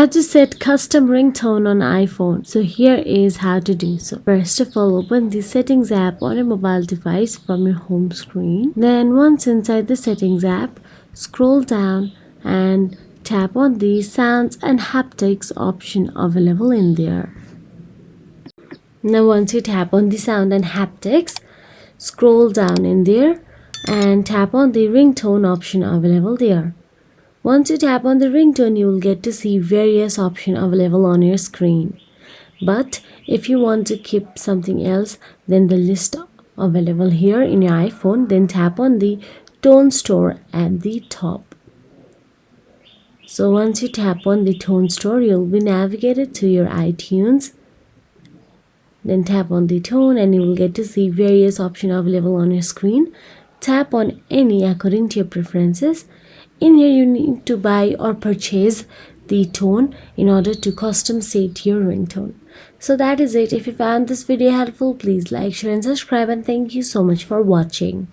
How to set custom ringtone on iPhone. So here is how to do so. First of all, open the settings app on a mobile device from your home screen. Then once inside the settings app, scroll down and tap on the sounds and haptics option available in there. Now once you tap on the sound and haptics, scroll down in there and tap on the ringtone option available there. Once you tap on the ringtone, you will get to see various options available on your screen. But if you want to keep something else than the list available here in your iPhone, then tap on the tone store at the top. So once you tap on the tone store, you'll be navigated to your iTunes. Then tap on the tone and you will get to see various options available on your screen. Tap on any according to your preferences. In here you need to buy or purchase the tone in order to custom set your ringtone. So that is it. If you found this video helpful, please like, share and subscribe, and thank you so much for watching.